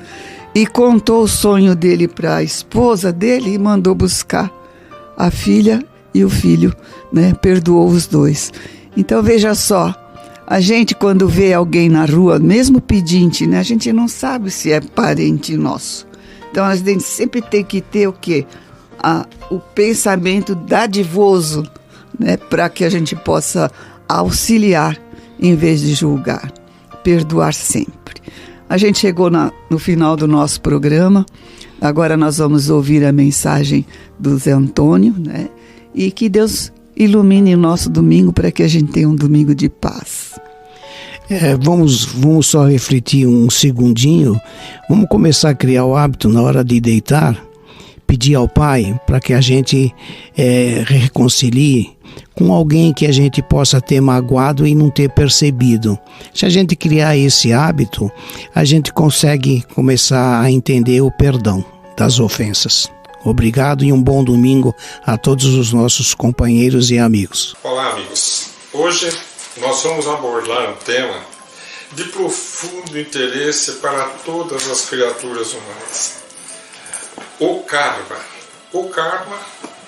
e contou o sonho dele para a esposa dele e mandou buscar a filha e o filho, né? Perdoou os 2. Então veja só, a gente quando vê alguém na rua, mesmo pedinte, né? A gente não sabe se é parente nosso. Então a gente sempre tem que ter o quê? O pensamento dadivoso, né? Para que a gente possa auxiliar em vez de julgar, perdoar sempre. A gente chegou no final do nosso programa. Agora nós vamos ouvir a mensagem do Zé Antônio, né? E que Deus ilumine o nosso domingo para que a gente tenha um domingo de paz. Vamos só refletir um segundinho. Vamos começar a criar o hábito na hora de deitar, pedir ao Pai para que a gente reconcilie com alguém que a gente possa ter magoado e não ter percebido. Se a gente criar esse hábito, a gente consegue começar a entender o perdão das ofensas. Obrigado e um bom domingo a todos os nossos companheiros e amigos. Olá, amigos. Hoje nós vamos abordar um tema de profundo interesse para todas as criaturas humanas. O karma. O karma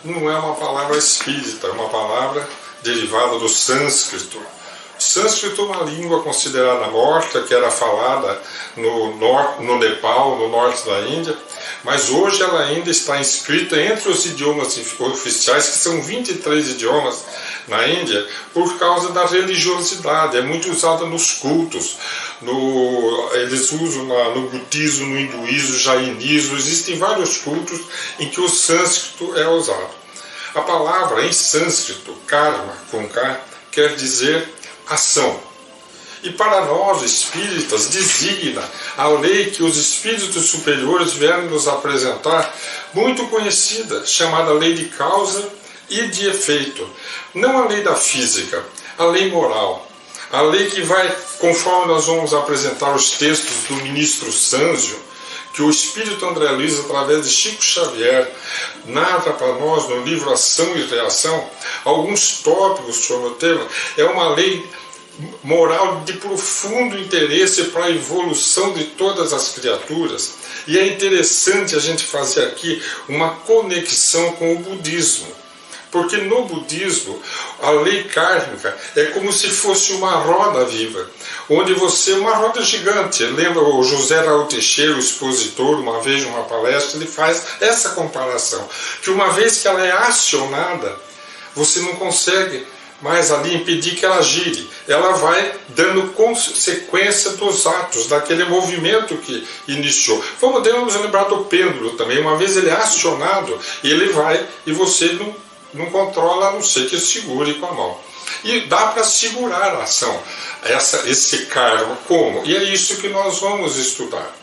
não é uma palavra espírita, é uma palavra derivada do sânscrito. O sânscrito é uma língua considerada morta, que era falada no Nepal, no norte da Índia, mas hoje ela ainda está inscrita entre os idiomas oficiais, que são 23 idiomas na Índia, por causa da religiosidade. É muito usada nos cultos. Eles usam no budismo, no hinduísmo, no jainismo. Existem vários cultos em que o sânscrito é usado. A palavra em sânscrito, karma, com K, quer dizer ação. E para nós, espíritas, designa a lei que os espíritos superiores vieram nos apresentar, muito conhecida, chamada lei de causa e de efeito. Não a lei da física, a lei moral. A lei que vai, conforme nós vamos apresentar os textos do ministro Sanzio, que o Espírito André Luiz, através de Chico Xavier, narra para nós no livro Ação e Reação, alguns tópicos sobre o tema. É uma lei moral de profundo interesse para a evolução de todas as criaturas. E é interessante a gente fazer aqui uma conexão com o budismo. Porque no budismo, a lei kármica é como se fosse uma roda viva, onde uma roda gigante. Lembra o José Raul Teixeira, o expositor, uma vez em uma palestra, ele faz essa comparação, que uma vez que ela é acionada, você não consegue mais ali impedir que ela gire. Ela vai dando consequência dos atos, daquele movimento que iniciou. Podemos lembrar do pêndulo também. Uma vez ele é acionado, ele vai e você não controla, a não ser que segure com a mão. E dá para segurar a ação, esse karma. Como? E é isso que nós vamos estudar.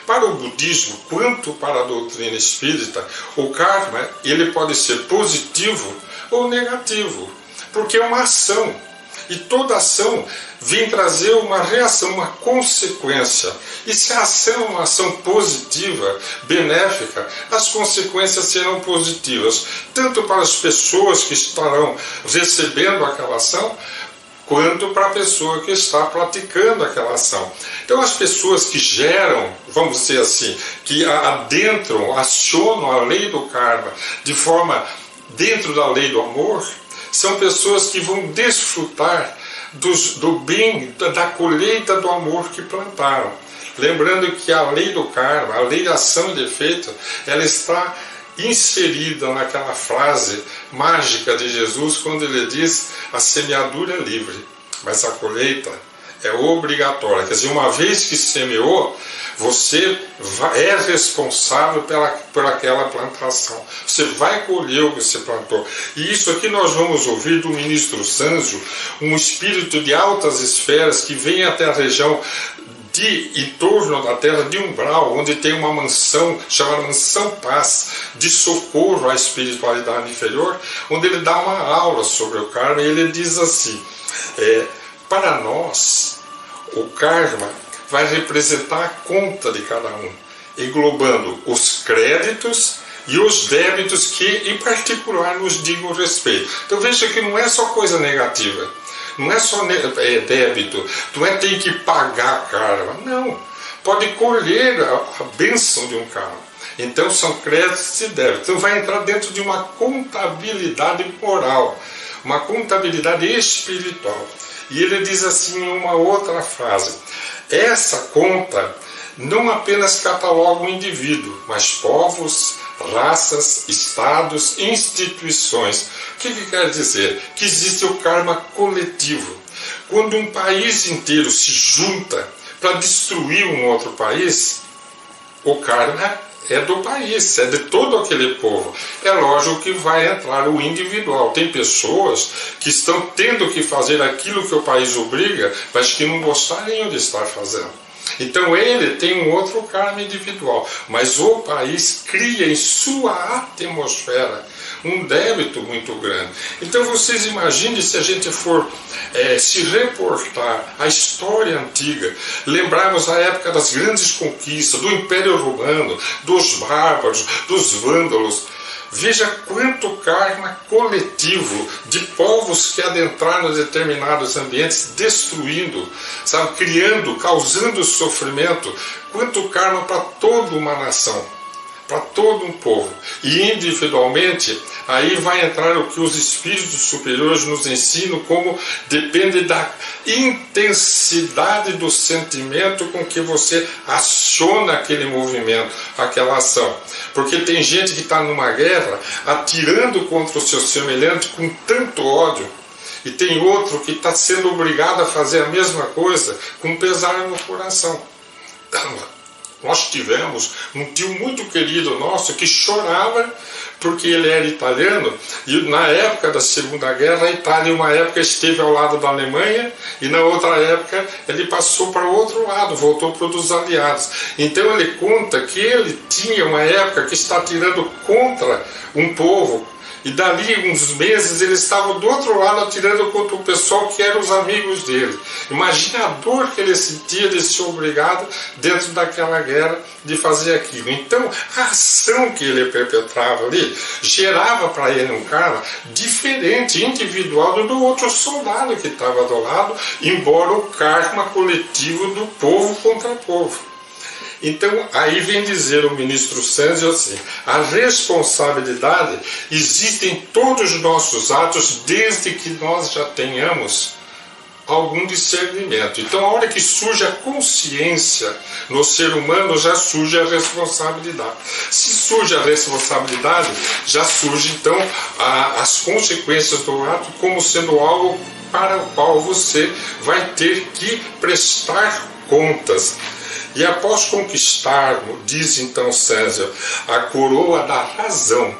Para o budismo, quanto para a doutrina espírita, o karma ele pode ser positivo ou negativo, porque é uma ação. E toda ação vem trazer uma reação, uma consequência. E se a ação é uma ação positiva, benéfica, as consequências serão positivas, tanto para as pessoas que estarão recebendo aquela ação, quanto para a pessoa que está praticando aquela ação. Então as pessoas que geram, vamos dizer assim, que adentram, acionam a lei do karma de forma dentro da lei do amor, são pessoas que vão desfrutar do bem, da colheita do amor que plantaram. Lembrando que a lei do karma, a lei de ação e de efeito, ela está inserida naquela frase mágica de Jesus, quando ele diz: a semeadura é livre, mas a colheita é obrigatória. Quer dizer, uma vez que semeou, você é responsável por aquela plantação. Você vai colher o que você plantou. E isso aqui nós vamos ouvir do ministro Sanzio, um espírito de altas esferas que vem até a região em torno da terra de umbral, onde tem uma mansão chamada Mansão Paz, de socorro à espiritualidade inferior, onde ele dá uma aula sobre o karma. E ele diz assim: para nós, o karma vai representar a conta de cada um, englobando os créditos e os débitos que, em particular, nos digam respeito. Então veja que não é só coisa negativa, não é só débito, não é tem que pagar karma, não. Pode colher a bênção de um karma. Então são créditos e débitos. Então vai entrar dentro de uma contabilidade moral, uma contabilidade espiritual. E ele diz assim em uma outra frase: essa conta não apenas cataloga o indivíduo, mas povos, raças, estados, instituições. O que quer dizer? Que existe o karma coletivo. Quando um país inteiro se junta para destruir um outro país, o karma é do país, é de todo aquele povo. É lógico que vai entrar o individual. Tem pessoas que estão tendo que fazer aquilo que o país obriga, mas que não gostariam de estar fazendo. Então ele tem um outro karma individual, mas o país cria em sua atmosfera um débito muito grande. Então vocês imaginem, se a gente for se reportar à história antiga, lembrarmos a época das grandes conquistas, do Império Romano, dos bárbaros, dos vândalos. Veja quanto karma coletivo de povos que adentraram determinados ambientes, destruindo, sabe, criando, causando sofrimento. Quanto karma para toda uma nação, para todo um povo. E individualmente, aí vai entrar o que os espíritos superiores nos ensinam, como depende da intensidade do sentimento com que você aciona aquele movimento, aquela ação. Porque tem gente que está numa guerra atirando contra o seu semelhante com tanto ódio, e tem outro que está sendo obrigado a fazer a mesma coisa com pesar no coração. Nós tivemos um tio muito querido nosso que chorava porque ele era italiano, e na época da Segunda Guerra, a Itália, uma época, esteve ao lado da Alemanha, e na outra época ele passou para o outro lado, voltou para o dos aliados. Então ele conta que ele tinha uma época que está tirando contra um povo, e dali uns meses ele estava do outro lado atirando contra o pessoal que eram os amigos dele. Imagina a dor que ele sentia de ser obrigado dentro daquela guerra de fazer aquilo. Então a ação que ele perpetrava ali gerava para ele um karma diferente, individual do outro soldado que estava do lado, embora o karma coletivo do povo contra povo. Então, aí vem dizer o ministro Sanzio assim: a responsabilidade existe em todos os nossos atos, desde que nós já tenhamos algum discernimento. Então, a hora que surge a consciência no ser humano, já surge a responsabilidade. Se surge a responsabilidade, já surge então as consequências do ato como sendo algo para o qual você vai ter que prestar contas. E após conquistarmos, diz então Sanzio, a coroa da razão,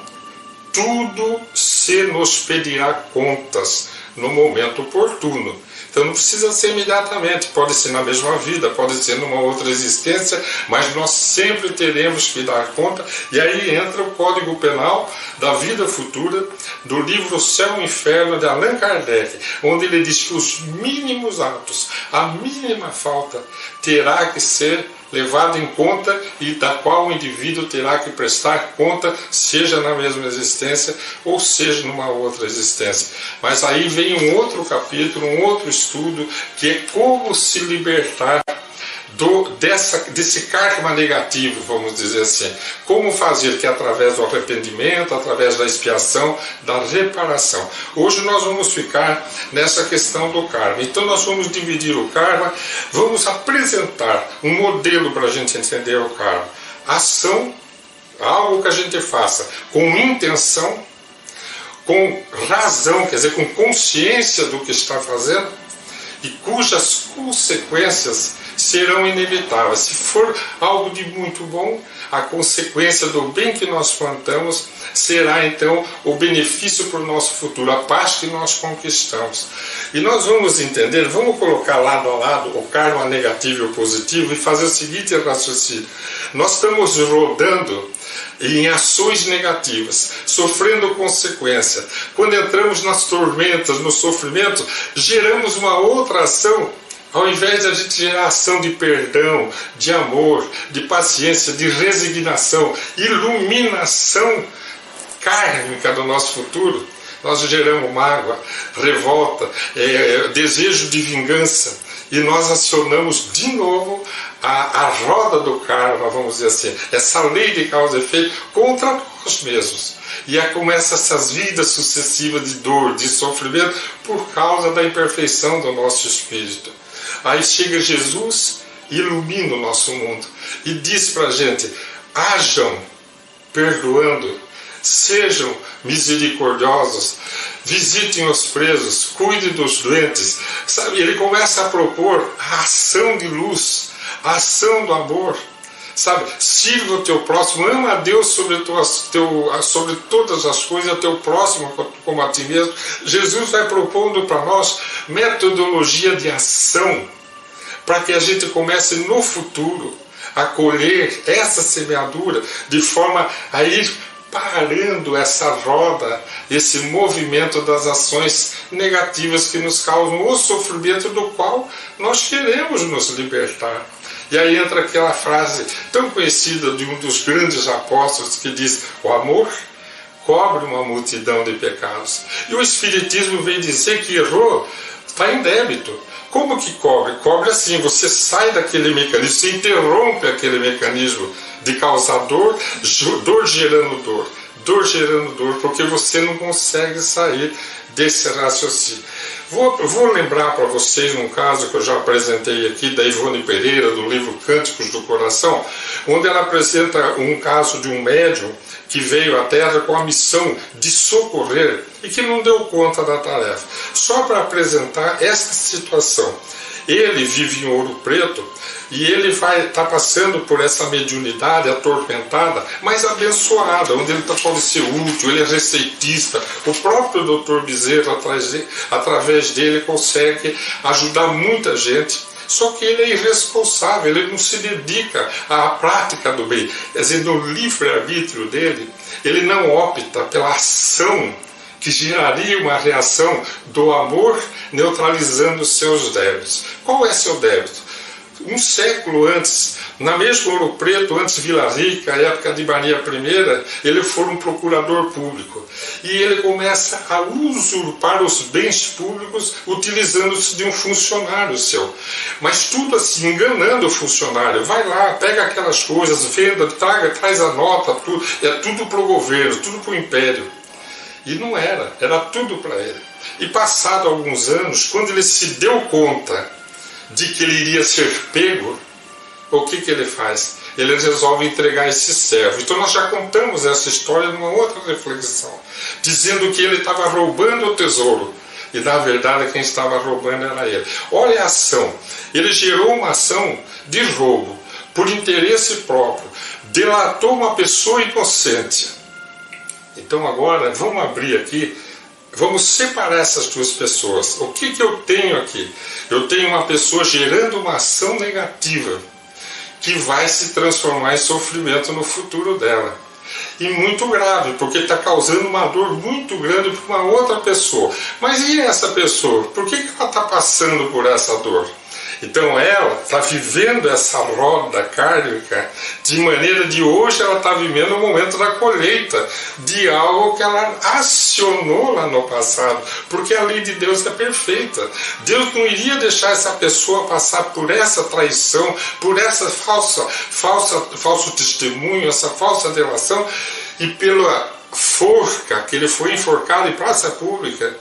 tudo se nos pedirá contas no momento oportuno. Então não precisa ser imediatamente, pode ser na mesma vida, pode ser numa outra existência, mas nós sempre teremos que dar conta. E aí entra o Código Penal da Vida Futura, do livro Céu e Inferno, de Allan Kardec, onde ele diz que os mínimos atos, a mínima falta, terá que ser levado em conta e da qual o indivíduo terá que prestar conta, seja na mesma existência ou seja numa outra existência. Mas aí vem um outro capítulo, um outro estudo, que é como se libertar desse karma negativo, vamos dizer assim. Como fazer que através do arrependimento, através da expiação, da reparação. Hoje nós vamos ficar nessa questão do karma. Então nós vamos dividir o karma, vamos apresentar um modelo para a gente entender o karma. Ação, algo que a gente faça com intenção, com razão, quer dizer, com consciência do que está fazendo, e cujas consequências serão inevitáveis. Se for algo de muito bom, a consequência do bem que nós plantamos será então o benefício para o nosso futuro, a paz que nós conquistamos. E nós vamos entender, vamos colocar lado a lado o karma negativo e o positivo e fazer o seguinte raciocínio. Nós estamos rodando em ações negativas, sofrendo consequência. Quando entramos nas tormentas, no sofrimento, geramos uma outra ação. Ao invés de a gente gerar ação de perdão, de amor, de paciência, de resignação, iluminação kármica do nosso futuro, nós geramos mágoa, revolta, desejo de vingança, e nós acionamos de novo a roda do karma, vamos dizer assim, essa lei de causa e efeito contra nós mesmos. E aí começa essas vidas sucessivas de dor, de sofrimento, por causa da imperfeição do nosso espírito. Aí chega Jesus, ilumina o nosso mundo e diz para a gente: hajam perdoando, sejam misericordiosos, visitem os presos, cuidem dos doentes. Sabe, ele começa a propor a ação de luz, a ação do amor. Sabe, sirva o teu próximo, ama a Deus sobre todas as coisas, o teu próximo como a ti mesmo. Jesus vai propondo para nós metodologia de ação, para que a gente comece no futuro a colher essa semeadura, de forma a ir parando essa roda, esse movimento das ações negativas que nos causam o sofrimento do qual nós queremos nos libertar. E aí entra aquela frase tão conhecida de um dos grandes apóstolos que diz: o amor cobre uma multidão de pecados. E o Espiritismo vem dizer que errou, está em débito. Como que cobre? Cobre assim, você sai daquele mecanismo, você interrompe aquele mecanismo de causar dor, dor gerando dor, dor gerando dor, porque você não consegue sair desse raciocínio. Vou lembrar para vocês um caso que eu já apresentei aqui, da Ivone Pereira, do livro Cânticos do Coração, onde ela apresenta um caso de um médium que veio à Terra com a missão de socorrer e que não deu conta da tarefa. Só para apresentar essa situação. Ele vive em Ouro Preto e ele está passando por essa mediunidade atormentada, mas abençoada, onde ele pode ser útil, ele é receitista. O próprio Dr. Bezerra, através dele, consegue ajudar muita gente. Só que ele é irresponsável, ele não se dedica à prática do bem. Quer dizer, no livre-arbítrio dele, ele não opta pela ação que geraria uma reação do amor neutralizando os seus débitos. Qual é seu débito? Um século antes, na mesma Ouro Preto, antes Vila Rica, a época de Maria I, ele foi um procurador público. E ele começa a usurpar os bens públicos utilizando-se de um funcionário seu. Mas tudo assim, enganando o funcionário. Vai lá, pega aquelas coisas, venda, traz a nota, tudo, é tudo para o governo, tudo para o império. E não era tudo para ele. E passado alguns anos, quando ele se deu conta de que ele iria ser pego, o que ele faz? Ele resolve entregar esse servo. Então nós já contamos essa história numa outra reflexão, dizendo que ele estava roubando o tesouro, e na verdade quem estava roubando era ele. Olha a ação. Ele gerou uma ação de roubo, por interesse próprio, delatou uma pessoa inocente. Então agora vamos abrir aqui, vamos separar essas duas pessoas. O que eu tenho aqui? Eu tenho uma pessoa gerando uma ação negativa que vai se transformar em sofrimento no futuro dela. E muito grave, porque está causando uma dor muito grande para uma outra pessoa. Mas e essa pessoa? Por que ela está passando por essa dor? Então ela está vivendo essa roda kármica de maneira de hoje ela está vivendo o momento da colheita de algo que ela acionou lá no passado, porque a lei de Deus é perfeita. Deus não iria deixar essa pessoa passar por essa traição, por essa falso testemunho, essa falsa delação, e pela forca que ele foi enforcado em praça pública,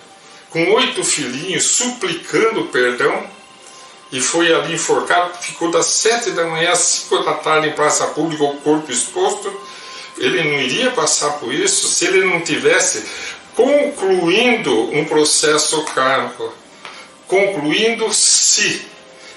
com 8 filhinhos, suplicando perdão. E foi ali enforcado, ficou das 7 da manhã às 5 da tarde em praça pública, o corpo exposto. Ele não iria passar por isso se ele não tivesse concluindo um processo kármico. Concluindo se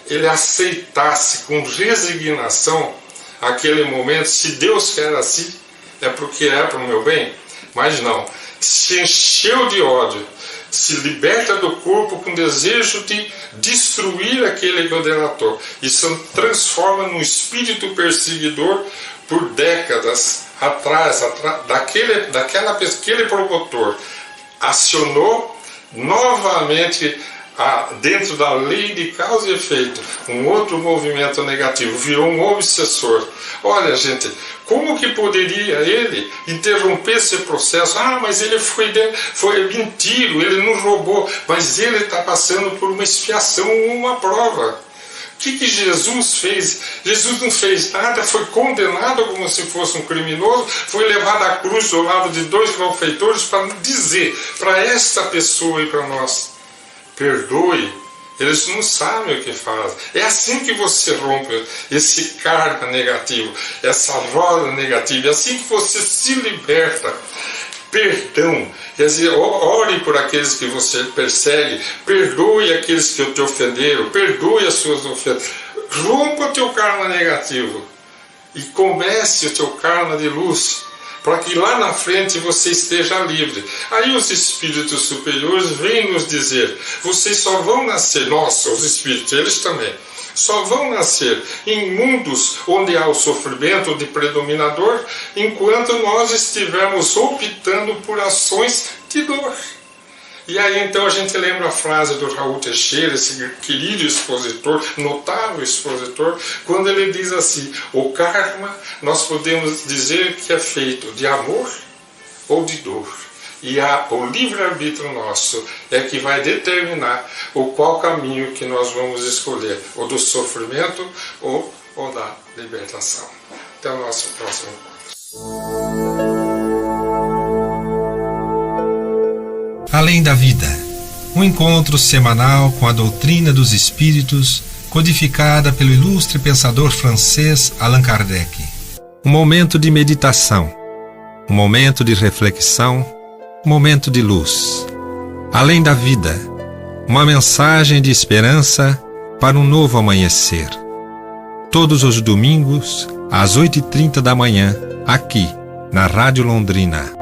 ele aceitasse com resignação aquele momento. Se Deus quer assim, é porque é para o meu bem. Mas não, se encheu de ódio, se liberta do corpo com desejo de destruir aquele que o delatou. Isso transforma num espírito perseguidor por décadas atrás aquele promotor acionou novamente dentro da lei de causa e efeito um outro movimento negativo, virou um obsessor. Olha, gente, como que poderia ele interromper esse processo? Mas ele foi mentiro, ele não roubou, mas ele está passando por uma expiação, uma prova. O que Jesus fez? Jesus não fez nada, foi condenado como se fosse um criminoso, foi levado à cruz ao lado de 2 malfeitores para dizer para esta pessoa e para nós: perdoe, eles não sabem o que fazem. É assim que você rompe esse karma negativo, essa roda negativa, é assim que você se liberta. Perdão, quer dizer, ore por aqueles que você persegue, perdoe aqueles que te ofenderam, perdoe as suas ofensas, rompa o teu karma negativo e comece o teu karma de luz, para que lá na frente você esteja livre. Aí os espíritos superiores vêm nos dizer: vocês só vão nascer, os espíritos, eles também, só vão nascer em mundos onde há o sofrimento de predominador, enquanto nós estivermos optando por ações de dor. E aí então a gente lembra a frase do Raul Teixeira, esse querido expositor, notável expositor, quando ele diz assim: o karma nós podemos dizer que é feito de amor ou de dor. E o livre-arbítrio nosso é que vai determinar qual caminho que nós vamos escolher, ou do sofrimento ou da libertação. Até o nosso próximo encontro. Além da Vida, um encontro semanal com a doutrina dos espíritos, codificada pelo ilustre pensador francês Allan Kardec. Um momento de meditação, um momento de reflexão, um momento de luz. Além da Vida, uma mensagem de esperança para um novo amanhecer. Todos os domingos, às 8h30 da manhã, aqui, na Rádio Londrina.